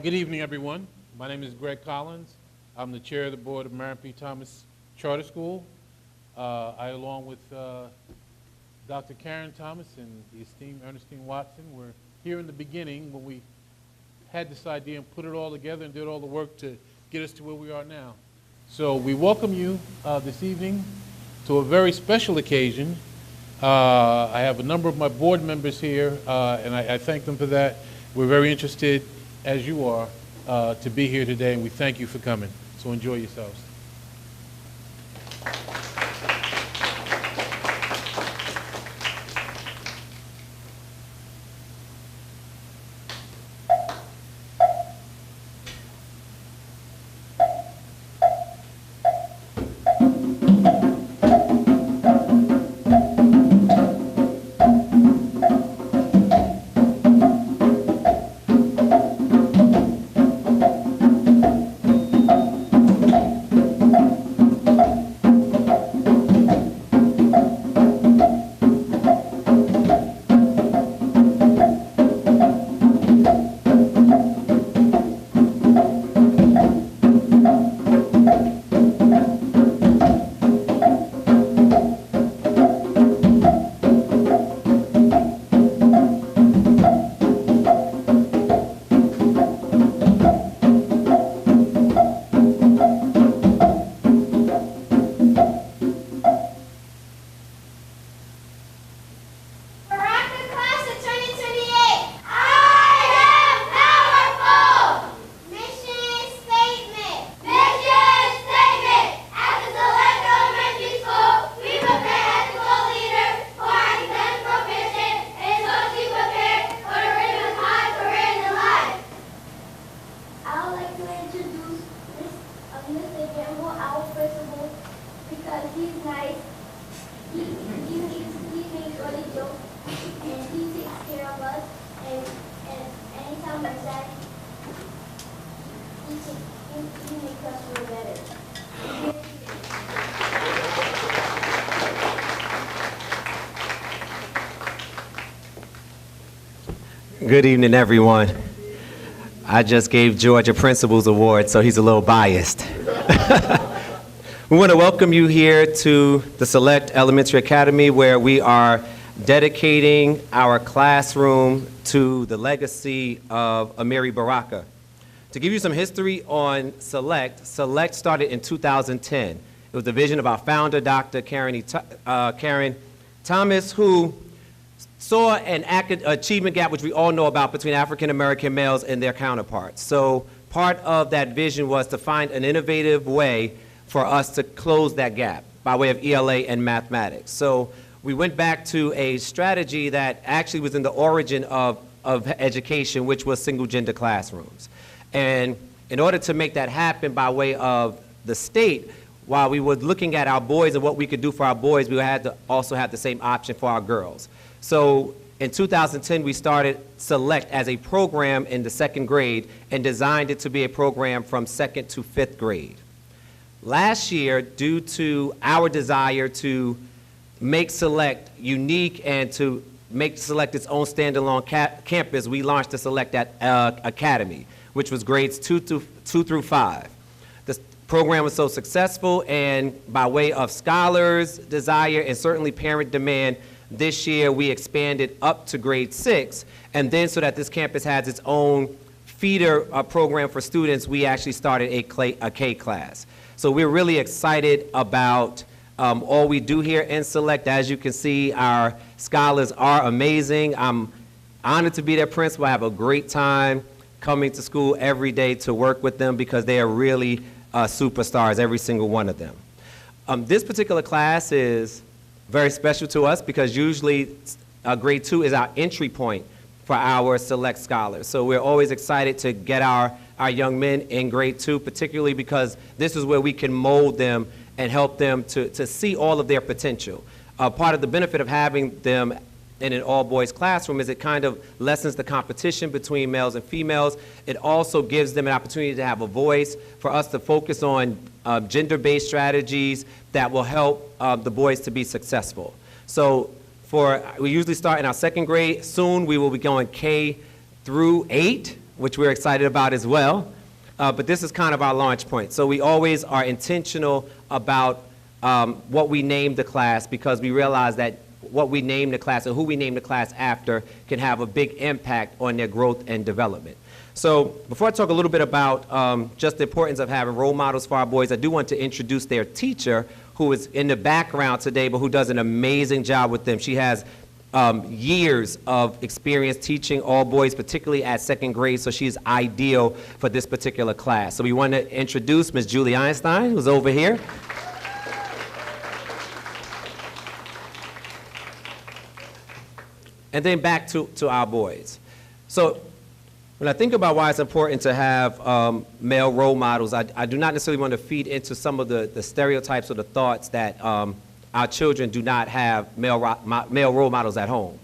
Good evening, everyone. My name is Greg Collins. I'm the chair of the board of Marion P. Thomas Charter School. I, along with Dr. Karen Thomas and the esteemed Ernestine Watson, were here in the beginning when we had this idea and put it all together and did all the work to get us to where we are now. So we welcome you this evening to a very special occasion. I have a number of my board members here, and I thank them for that. We're very interested, as you are, to be here today, and we thank you for coming. So enjoy yourselves. Good evening, everyone. I just gave George a Principal's Award, so he's a little biased. We want to welcome you here to the Select Elementary Academy, where we are dedicating our classroom to the legacy of Amiri Baraka. To give you some history on Select, Select started in 2010. It was the vision of our founder, Dr. Karen Thomas, who saw an achievement gap, which we all know about, between African American males and their counterparts. So part of that vision was to find an innovative way for us to close that gap by way of ELA and mathematics. So we went back to a strategy that actually was in the origin of education, which was single-gender classrooms. And in order to make that happen by way of the state, while we were looking at our boys and what we could do for our boys, we had to also have the same option for our girls. So in 2010, we started Select as a program in the 2nd grade and designed it to be a program from 2nd to 5th grade. Last year, due to our desire to make Select unique and to make Select its own standalone campus, we launched the Select Academy, which was grades 2 through 5. The program was so successful, and by way of scholars' desire and certainly parent demand, this year we expanded up to grade 6, and then so that this campus has its own feeder program for students, we actually started a K class. So we're really excited about all we do here in Select. As you can see, our scholars are amazing. I'm honored to be their principal. I have a great time coming to school every day to work with them because they are really superstars, every single one of them. This particular class is very special to us because usually grade 2 is our entry point for our Select scholars. So we're always excited to get our young men in grade 2, particularly because this is where we can mold them and help them to see all of their potential. Part of the benefit of having them in an all-boys classroom is it kind of lessens the competition between males and females. It also gives them an opportunity to have a voice, for us to focus on gender-based strategies that will help the boys to be successful. So we usually start in our 2nd grade. Soon we will be going K through 8. which we're excited about as well. But this is kind of our launch point. So we always are intentional about what we name the class, because we realize that what we name the class and who we name the class after can have a big impact on their growth and development. So before I talk a little bit about just the importance of having role models for our boys, I do want to introduce their teacher, who is in the background today, but who does an amazing job with them. She has years of experience teaching all boys, particularly at second grade, so she's ideal for this particular class. So we want to introduce Ms. Julie Einstein, who's over here. And then back to our boys. So when I think about why it's important to have male role models, I do not necessarily want to feed into some of the stereotypes or the thoughts that our children do not have male role models at home.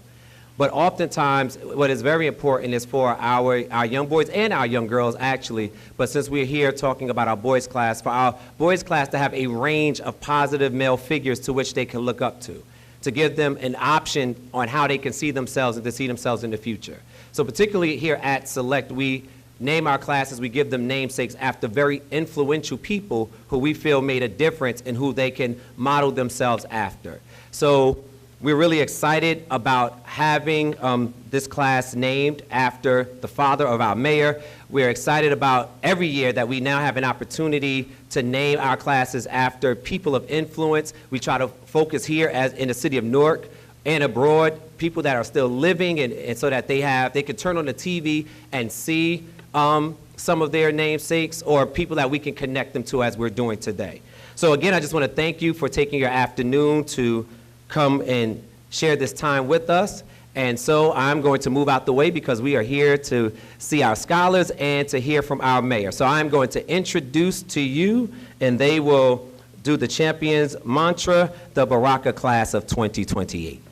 But oftentimes, what is very important is for our young boys and our young girls, actually, but since we're here talking about our boys class, for our boys class to have a range of positive male figures to which they can look up to give them an option on how they can see themselves and to see themselves in the future. So particularly here at Select, we name our classes, we give them namesakes after very influential people who we feel made a difference in who they can model themselves after. So we're really excited about having this class named after the father of our mayor. We're excited about every year that we now have an opportunity to name our classes after people of influence. We try to focus here as in the city of Newark and abroad, people that are still living, and so that they can turn on the TV and see some of their namesakes or people that we can connect them to as we're doing today. So again, I just want to thank you for taking your afternoon to come and share this time with us. And so I'm going to move out the way because we are here to see our scholars and to hear from our mayor. So I'm going to introduce to you, and they will do the champions mantra, the Baraka class of 2028.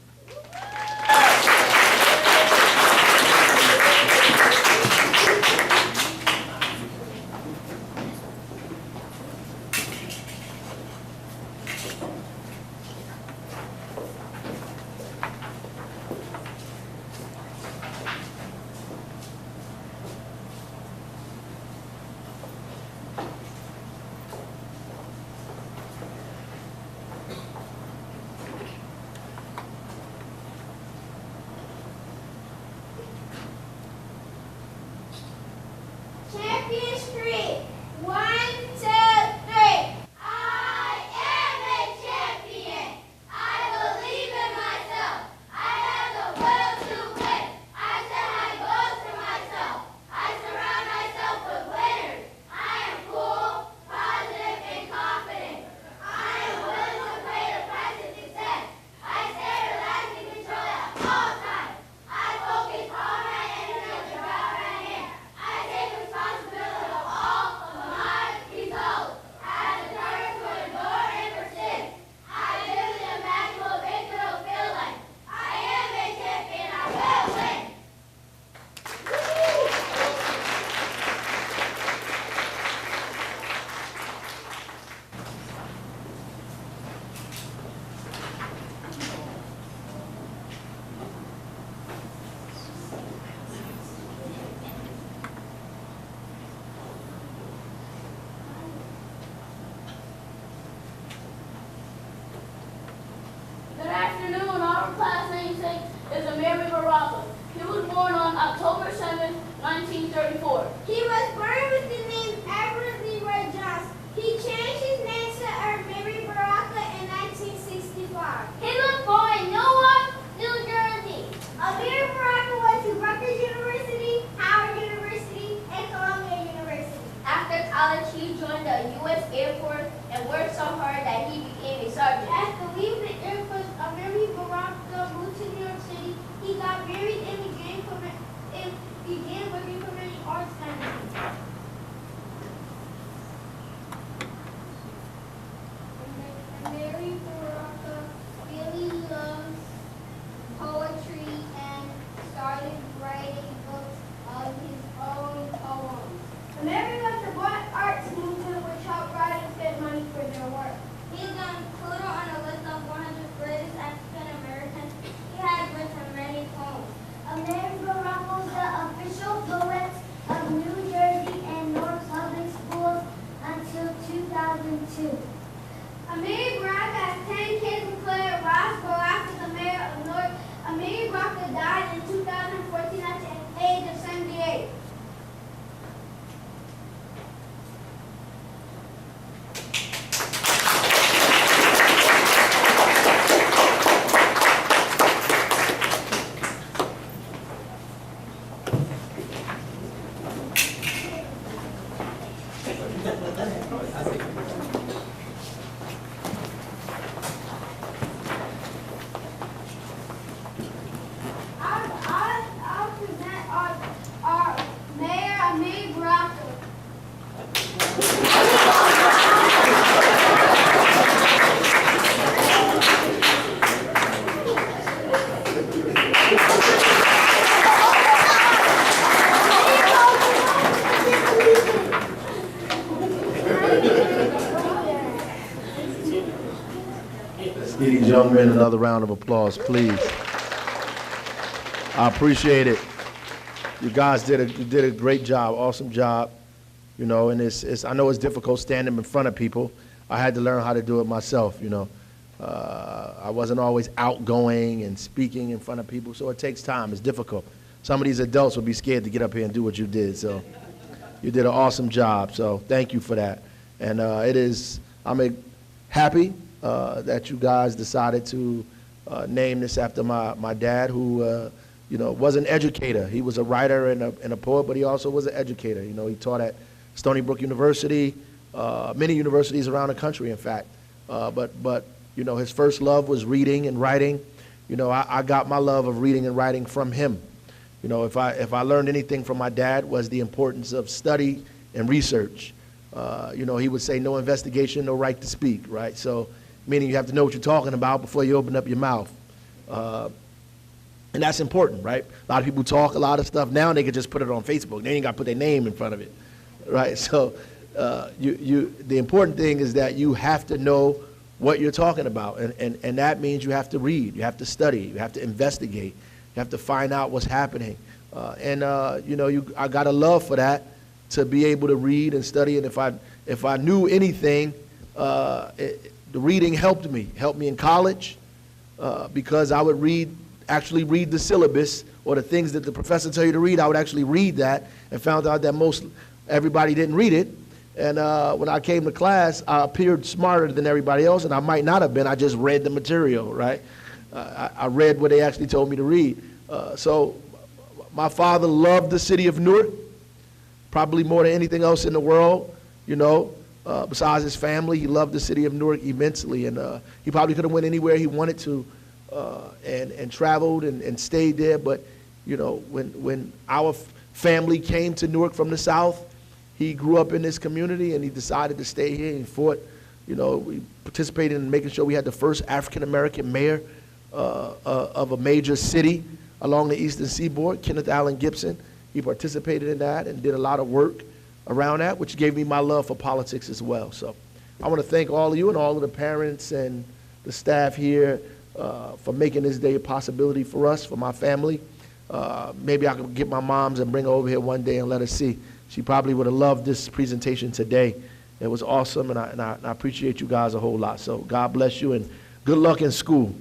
Is Amiri Baraka. He was born on October 7, 1934. He was born with the name Edward Leroy Johnson. He changed his name to Amiri Baraka in 1965. He was born in Newark, New Jersey. Amiri Baraka went to Rutgers University, Howard University, and Columbia University. After college, he joined the U.S. Air Force and worked so hard that he became a sergeant. After leaving the Air Force, Amiri Baraka moved to New York City. He got married and began working for many arts magazines. 2002. Amiri Baraka has 10 kids, including Ross Baraka, the mayor of North. Amiri Baraka died in 2014 at the age of 78. I'll present our mayor, Amiri Baraka. Let's give these young men another round of applause, please. I appreciate it. You guys did a great job, awesome job. You know, and I know it's difficult standing in front of people. I had to learn how to do it myself, you know. I wasn't always outgoing and speaking in front of people, so it takes time. It's difficult. Some of these adults would be scared to get up here and do what you did, so you did an awesome job, so thank you for that. And I'm happy that you guys decided to name this after my dad, who was an educator. He was a writer and a poet, but he also was an educator. You know, he taught at Stony Brook University, many universities around the country, in fact. But you know, his first love was reading and writing. You know, I got my love of reading and writing from him. You know, if I learned anything from my dad, was the importance of study and research. You know, he would say, no investigation, no right to speak, right? So, meaning you have to know what you're talking about before you open up your mouth. And that's important, right? A lot of people talk a lot of stuff. Now they can just put it on Facebook. They ain't got to put their name in front of it, right? So the important thing is that you have to know what you're talking about. And that means you have to read, you have to study, you have to investigate, you have to find out what's happening. You know, I got a love for that, to be able to read and study. And if I knew anything, the reading helped me in college, because I would actually read the syllabus, or the things that the professor tell you to read. I would actually read that, and found out that everybody didn't read it. And when I came to class, I appeared smarter than everybody else, and I might not have been. I just read the material, right? I read what they actually told me to read. So my father loved the city of Newark, probably more than anything else in the world, you know. Besides his family, he loved the city of Newark immensely, and he probably could have went anywhere he wanted to, and traveled and stayed there. But you know, when our family came to Newark from the South, he grew up in this community, and he decided to stay here. He fought, you know, we participated in making sure we had the first African-American mayor of a major city along the Eastern Seaboard, Kenneth Allen Gibson. He participated in that and did a lot of work around that, which gave me my love for politics as well. So I want to thank all of you and all of the parents and the staff here for making this day a possibility for us, for my family. Maybe I could get my moms and bring her over here one day and let her see. She probably would have loved this presentation today. It was awesome, and I appreciate you guys a whole lot. So God bless you, and good luck in school.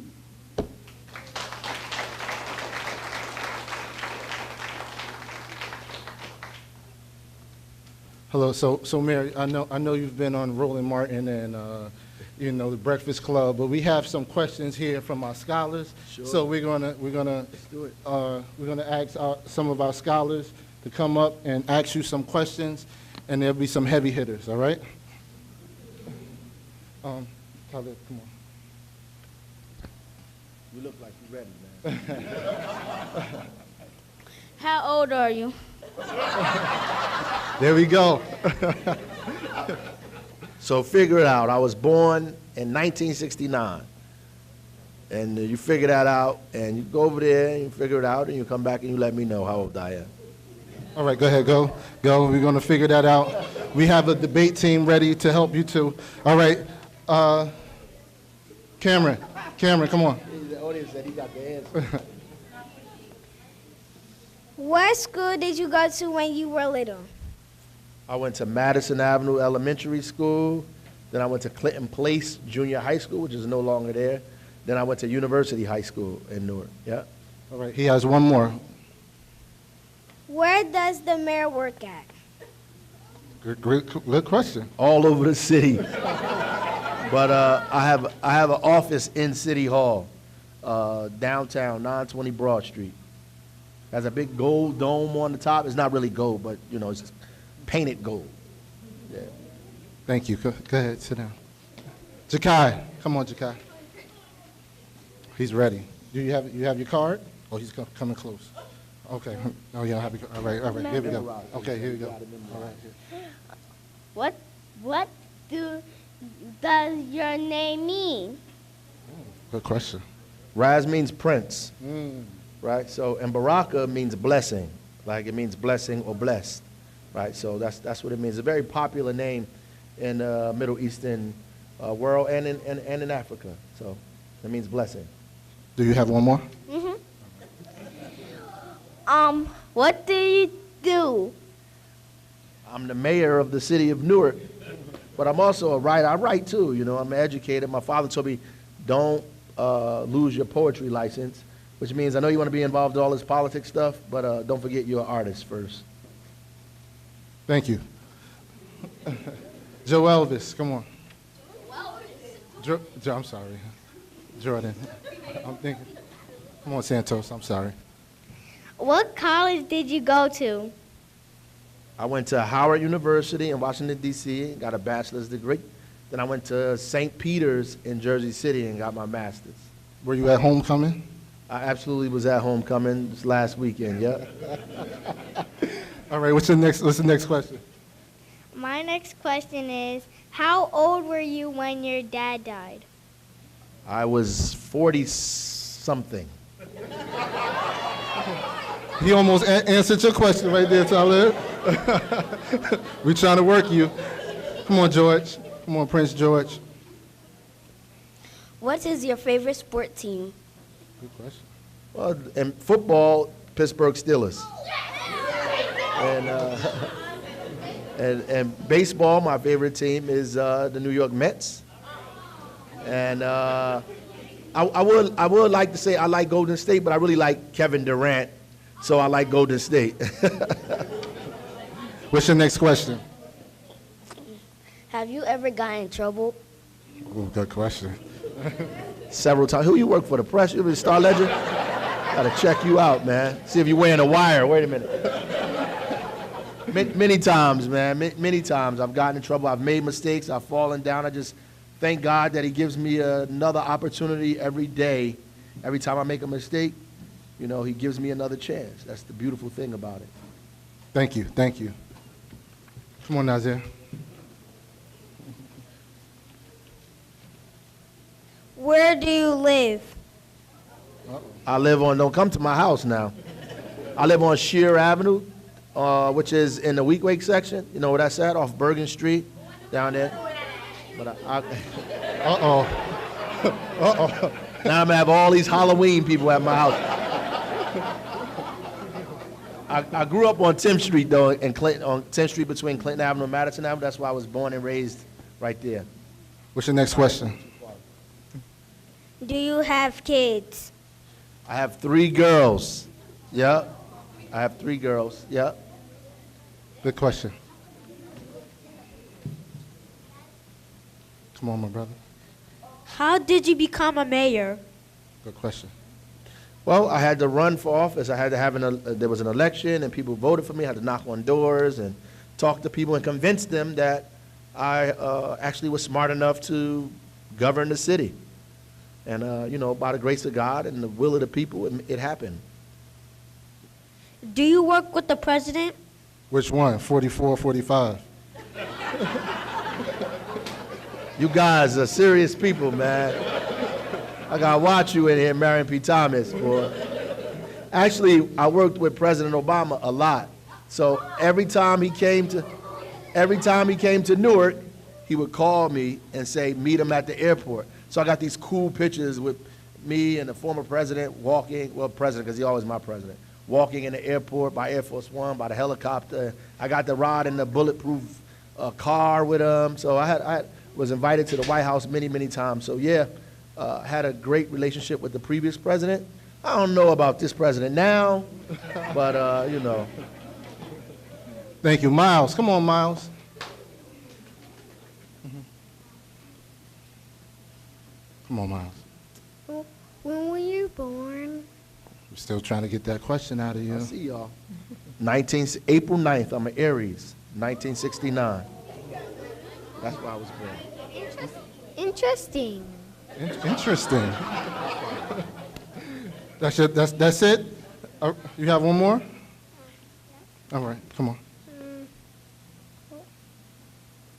Hello, so Mary, I know you've been on Roland Martin and you know, the Breakfast Club, but we have some questions here from our scholars. Sure. So we're gonna Let's do it. ask some of our scholars to come up and ask you some questions, and there'll be some heavy hitters. All right? Khalid, come on. You look like you're ready, man. How old are you? There we go. So figure it out. I was born in 1969. And you figure that out, and you go over there and you figure it out, and you come back and you let me know how old I am. All right, go ahead, go. We're going to figure that out. We have a debate team ready to help you too. All right, Cameron, come on. The audience said he got the answer. What school did you go to when you were little? I went to Madison Avenue Elementary School, Then I went to Clinton Place Junior High School, which is no longer there. Then I went to University High School in Newark. Yeah. All right, he has one more. Where does the mayor work at? Good question. All over the city. But I have an office in City Hall, downtown, 920 Broad Street. Has a big gold dome on the top. It's not really gold, but you know, it's painted gold. Yeah. Thank you. Go ahead, sit down. Jakai, come on, Jakai. He's ready. Do you have your card? Oh, he's coming close. Okay. Oh, yeah, I have your card. All right. Here we go. Okay, here we go. All right. What does your name mean? Good question. Raz means prince, right? So, and Baraka means blessing, like it means blessing or blessed, right? So that's what it means. It's a very popular name in the Middle Eastern world and in Africa. So it means blessing. Do you have one more? What do you do? I'm the mayor of the city of Newark, but I'm also a writer. I write too, you know. I'm educated. My father told me, don't lose your poetry license, which means I know you want to be involved in all this politics stuff, but don't forget you're an artist first. Thank you. Joe Elvis, come on. I'm sorry. Jordan. I'm thinking. Come on, Santos, I'm sorry. What college did you go to? I went to Howard University in Washington, D.C., got a bachelor's degree. Then I went to St. Peter's in Jersey City and got my master's. Were you at homecoming? I absolutely was at homecoming this last weekend, yeah. All right, what's the next question? My next question is, how old were you when your dad died? I was 40-something. He almost answered your question right there, Talib. We're trying to work you. Come on, George. Come on, Prince George. What is your favorite sport team? Good question. Well, in football, Pittsburgh Steelers. And baseball, my favorite team is the New York Mets. And I would like to say I like Golden State, but I really like Kevin Durant, so I like Golden State. What's your next question? Have you ever gotten in trouble? Oh, good question. Several times. Who you work for, the press? You ever Star Ledger? Gotta check you out, man. See if you're wearing a wire. Wait a minute. Many times, man. Many times I've gotten in trouble. I've made mistakes. I've fallen down. I just thank God that He gives me another opportunity every day. Every time I make a mistake, you know, He gives me another chance. That's the beautiful thing about it. Thank you. Thank you. Come on, Nazir. Where do you live? I live on, don't come to my house now. I live on Shear Avenue, which is in the Week Wake section. You know where that's at? Off Bergen Street, down there. But Uh-oh. Uh-oh. now I'm gonna have all these Halloween people at my house. I grew up on 10th Street though, in Clinton, on 10th Street between Clinton Avenue and Madison Avenue. That's why I was born and raised right there. What's your next question? Do you have kids? I have 3 girls. Yep. I have 3 girls. Yep. Good question. Come on, my brother. How did you become a mayor? Good question. Well, I had to run for office. I had to have there was an election and people voted for me. I had to knock on doors and talk to people and convince them that I actually was smart enough to govern the city. And, you know, by the grace of God and the will of the people, it happened. Do you work with the president? Which one? 44, 45? You guys are serious people, man. I gotta watch you in here, Marion P. Thomas, boy. Actually, I worked with President Obama a lot. So every time he came to Newark, he would call me and say, meet him at the airport. So I got these cool pictures with me and the former president walking, well, president, because he's always my president, walking in the airport by Air Force One, by the helicopter. I got to ride in the bulletproof car with him. So I had was invited to the White House many, many times. So yeah, had a great relationship with the previous president. I don't know about this president now, but you know. Thank you. Miles, come on, Miles. Come on, Miles. When were you born? We're still trying to get that question out of I you. see y'all. April 9th, I'm an Aries, 1969. That's why I was born. Interesting. Interesting. That's it? You have one more? All right, come on.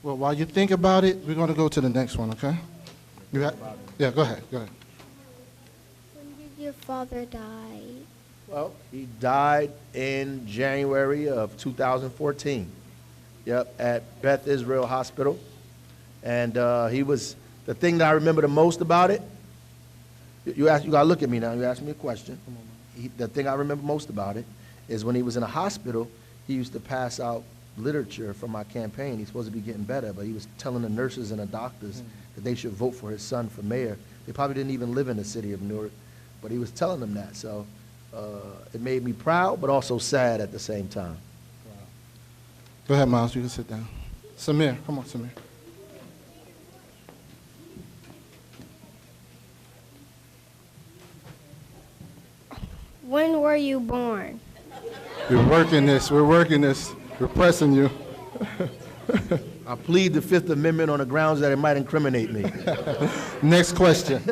Well, while you think about it, we're going to go to the next one, okay? Yeah, go ahead. When did your father die? Well, he died in January of 2014. Yep, at Beth Israel Hospital. And he was, the thing that I remember the most about it, you got to look at me now, you asked me a question. The thing I remember most about it is when he was in a hospital, he used to pass out literature from my campaign. He's supposed to be getting better, but he was telling the nurses and the doctors that they should vote for his son for mayor. They probably didn't even live in the city of Newark, but he was telling them that. So it made me proud, but also sad at the same time. Go ahead, Miles. You can sit down. Samir, come on, Samir. When were you born? We're working this. We're pressing you. I plead the Fifth Amendment on the grounds that it might incriminate me. Next question.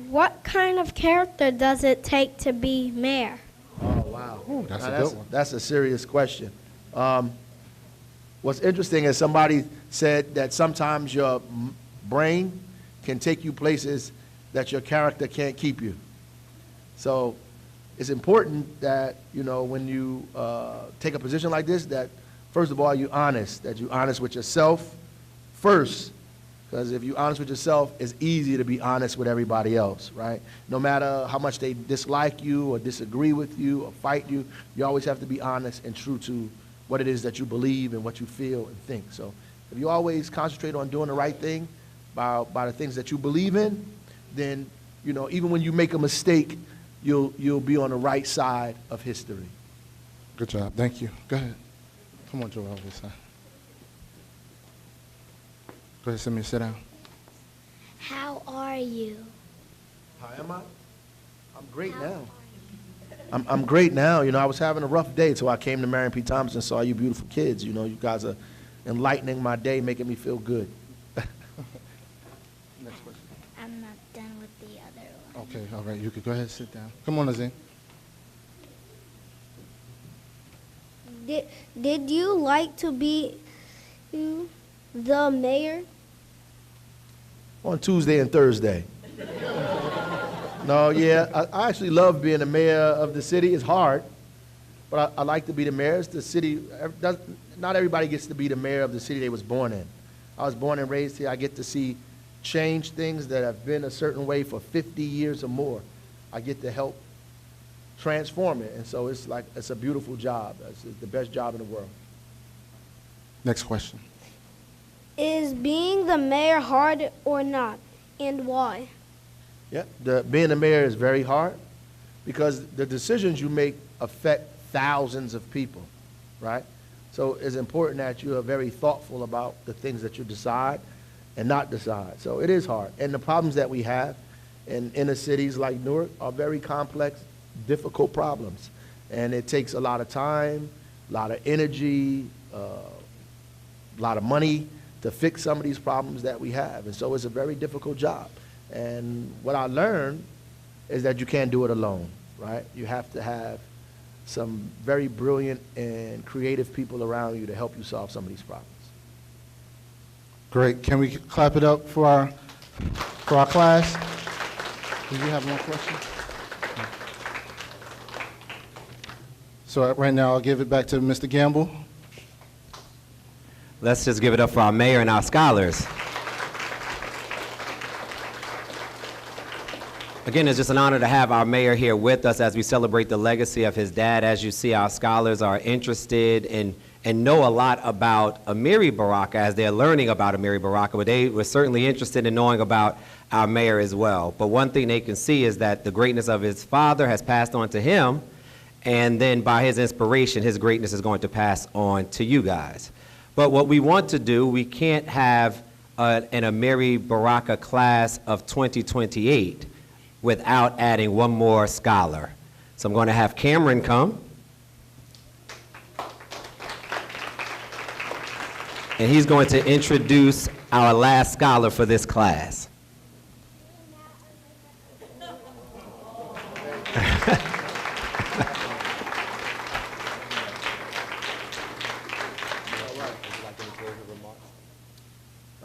What kind of character does it take to be mayor? Oh, wow. Ooh, that's Now, a good one. That's a serious question. What's interesting is somebody said that sometimes your brain can take you places that your character can't keep you. So it's important that, you know, when you take a position like this, that first of all, you're honest, that you're honest with yourself first, because if you're honest with yourself, it's easy to be honest with everybody else, right? No matter how much they dislike you or disagree with you or fight you, you always have to be honest and true to what it is that you believe and what you feel and think. So if you always concentrate on doing the right thing by the things that you believe in, then, you know, even when you make a mistake, you'll be on the right side of history. Good job. Thank you. Go ahead. Come on, Joel, over this side. Go ahead, Samir, sit down. How are you? How am I? I'm great now. I'm great now. You know, I was having a rough day, so I came to Marion P. Thomas and saw you beautiful kids. You know, you guys are enlightening my day, making me feel good. Next question. I'm not done with the other one. Okay, all right. You could go ahead and sit down. Come on, Azim. Did you like to be the mayor? On Tuesday and Thursday. No, yeah, I actually love being the mayor of the city. It's hard, but I like to be the mayor. It's the city. Not everybody gets to be the mayor of the city they was born in. I was born and raised here. I get to see change things that have been a certain way for 50 years or more. I get to help transform it, and so it's a beautiful job. It's the best job in the world. Next question. Is being the mayor hard or not, and why? Yeah, being the mayor is very hard because the decisions you make affect thousands of people, right? So it's important that you are very thoughtful about the things that you decide and not decide. So it is hard. And the problems that we have in inner cities like Newark are very complex, difficult problems. And it takes a lot of time, a lot of energy, a lot of money to fix some of these problems that we have. And so it's a very difficult job. And what I learned is that you can't do it alone, right? You have to have some very brilliant and creative people around you to help you solve some of these problems. Great. Can we clap it up for our class? Do you have one question? So right now I'll give it back to Mr. Gamble. Let's just give it up for our mayor and our scholars. Again, it's just an honor to have our mayor here with us as we celebrate the legacy of his dad. As you see, our scholars are interested in and know a lot about Amiri Baraka as they're learning about Amiri Baraka, but they were certainly interested in knowing about our mayor as well. But one thing they can see is that the greatness of his father has passed on to him, and then by his inspiration, his greatness is going to pass on to you guys. But what we want to do, we can't have an Amiri Baraka class of 2028 without adding one more scholar. So I'm going to have Cameron come. And he's going to introduce our last scholar for this class.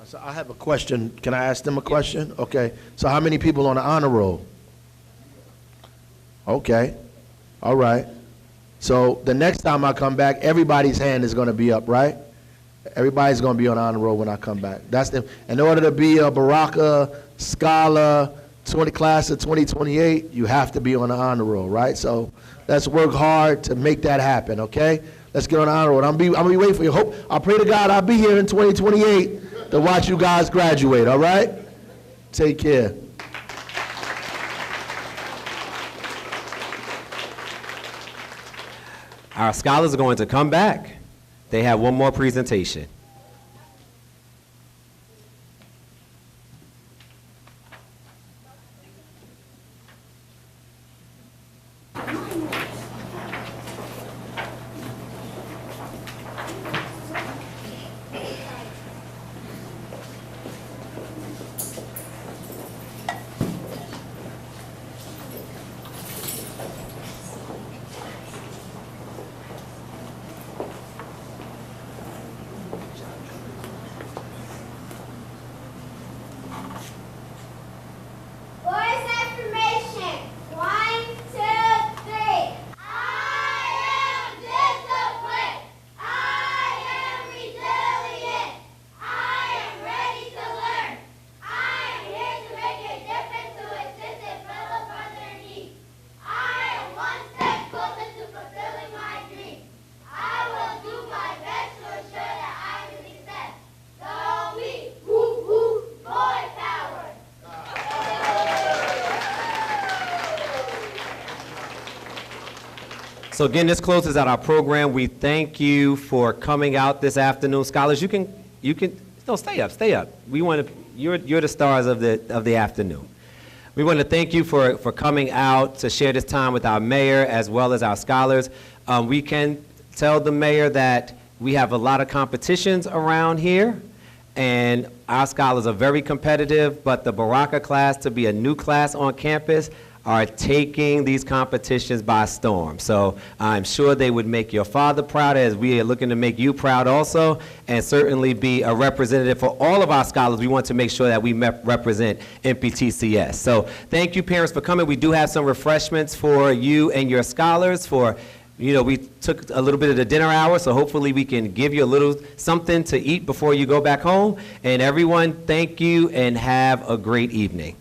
So I have a question. Can I ask them a question? Okay. So how many people on the honor roll? Okay. All right. So the next time I come back, everybody's hand is going to be up, right? Everybody's going to be on honor roll when I come back. That's the, in order to be a Baraka Scholar class of 2028, you have to be on the honor roll, right? So let's work hard to make that happen, okay? Let's get on the honor roll. I'm gonna be waiting for you. I pray to God I'll be here in 2028 to watch you guys graduate, all right? Take care. Our scholars are going to come back. They have one more presentation. Voice affirmation. 1, 2, 3. I am disciplined. I am resilient. I am ready to learn. I am here to make a difference to assist a fellow brother in need. I am one step closer to fulfilling my dream. I will do my best to ensure that I am a success. Go me, woo woo, boy power. So again, this closes out our program. We thank you for coming out this afternoon. Scholars, you can, no, stay up. We want to, you're the stars of the afternoon. We want to thank you for coming out to share this time with our mayor as well as our scholars. We can tell the mayor that we have a lot of competitions around here, and our scholars are very competitive, but the Baraka class, to be a new class on campus, are taking these competitions by storm. So I'm sure they would make your father proud, as we are looking to make you proud also, and certainly be a representative for all of our scholars. We want to make sure that we represent MPTCS. So thank you, parents, for coming. We do have some refreshments for you and your scholars. We took a little bit of the dinner hour, so hopefully we can give you a little something to eat before you go back home. And everyone, thank you and have a great evening.